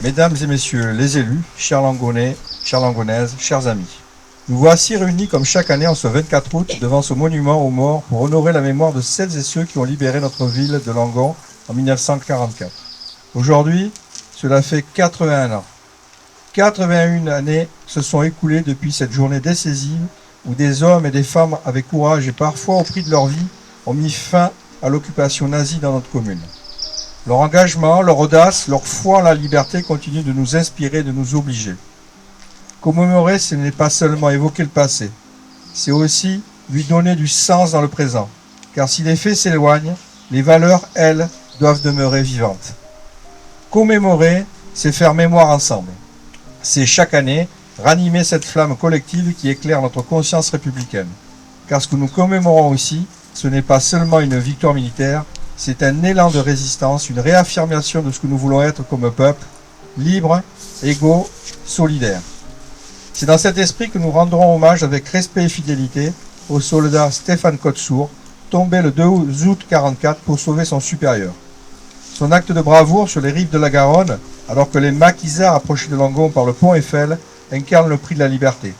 Mesdames et messieurs les élus, chers Langonais, chères Langonaises, chers amis, nous voici réunis comme chaque année en ce 24 août devant ce monument aux morts pour honorer la mémoire de celles et ceux qui ont libéré notre ville de Langon en 1944. Aujourd'hui, cela fait 81 ans. 81 années se sont écoulées depuis cette journée décisive où des hommes et des femmes avec courage et parfois au prix de leur vie ont mis fin à l'occupation nazie dans notre commune. Leur engagement, leur audace, leur foi en la liberté continuent de nous inspirer, de nous obliger. Commémorer, ce n'est pas seulement évoquer le passé, c'est aussi lui donner du sens dans le présent. Car si les faits s'éloignent, les valeurs, elles, doivent demeurer vivantes. Commémorer, c'est faire mémoire ensemble. C'est chaque année ranimer cette flamme collective qui éclaire notre conscience républicaine. Car ce que nous commémorons aussi, ce n'est pas seulement une victoire militaire, c'est un élan de résistance, une réaffirmation de ce que nous voulons être comme peuple, libre, égaux, solidaire. C'est dans cet esprit que nous rendrons hommage avec respect et fidélité au soldat Stéphane Côte-Sourd, tombé le 2 août 1944 pour sauver son supérieur. Son acte de bravoure sur les rives de la Garonne, alors que les maquisards approchaient de Langon par le pont Eiffel, incarne le prix de la liberté.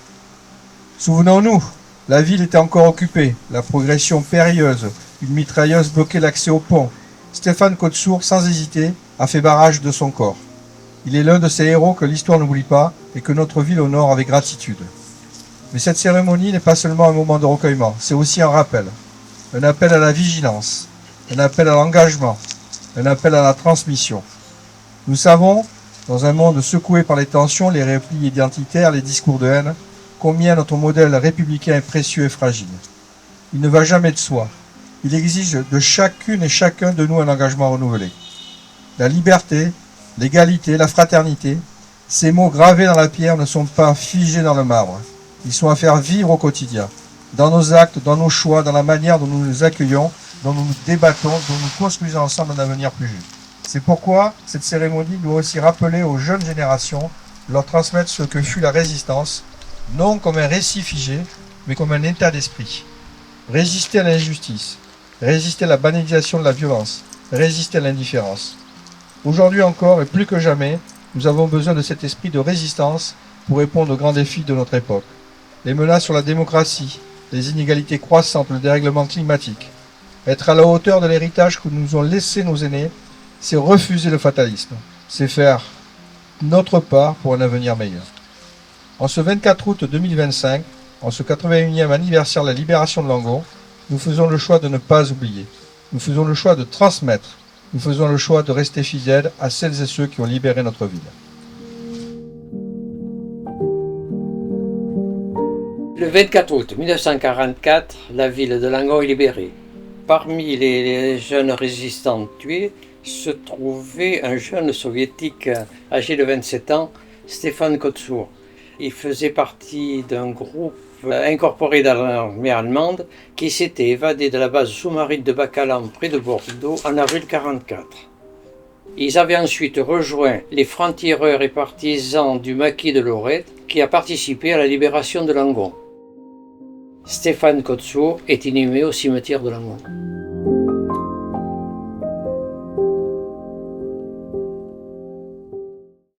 Souvenons-nous, la ville était encore occupée, la progression périlleuse, une mitrailleuse bloquait l'accès au pont. Stéphane Côte-Sourd, sans hésiter, a fait barrage de son corps. Il est l'un de ces héros que l'histoire n'oublie pas et que notre ville honore avec gratitude. Mais cette cérémonie n'est pas seulement un moment de recueillement, c'est aussi un rappel. Un appel à la vigilance, un appel à l'engagement, un appel à la transmission. Nous savons, dans un monde secoué par les tensions, les replis identitaires, les discours de haine, combien notre modèle républicain est précieux et fragile. Il ne va jamais de soi. Il exige de chacune et chacun de nous un engagement renouvelé. La liberté, l'égalité, la fraternité, ces mots gravés dans la pierre ne sont pas figés dans le marbre. Ils sont à faire vivre au quotidien, dans nos actes, dans nos choix, dans la manière dont nous nous accueillons, dont nous nous débattons, dont nous construisons ensemble un avenir plus juste. C'est pourquoi cette cérémonie doit aussi rappeler aux jeunes générations, leur transmettre ce que fut la résistance, non comme un récit figé, mais comme un état d'esprit. Résister à l'injustice, résister à la banalisation de la violence, résister à l'indifférence. Aujourd'hui encore et plus que jamais, nous avons besoin de cet esprit de résistance pour répondre aux grands défis de notre époque. Les menaces sur la démocratie, les inégalités croissantes, le dérèglement climatique. Être à la hauteur de l'héritage que nous ont laissé nos aînés, c'est refuser le fatalisme, c'est faire notre part pour un avenir meilleur. En ce 24 août 2025, en ce 81e anniversaire de la libération de Langon, nous faisons le choix de ne pas oublier. Nous faisons le choix de transmettre. Nous faisons le choix de rester fidèles à celles et ceux qui ont libéré notre ville. Le 24 août 1944, la ville de Langon est libérée. Parmi les jeunes résistants tués se trouvait un jeune soviétique âgé de 27 ans, Stéphane Côte-Sourd. Il faisait partie d'un groupe incorporé dans l'armée allemande qui s'était évadé de la base sous-marine de Bacalan près de Bordeaux en avril 1944. Ils avaient ensuite rejoint les francs-tireurs et partisans du maquis de Lorette qui a participé à la libération de Langon. Stéphane Côte-Sourd est inhumé au cimetière de Langon.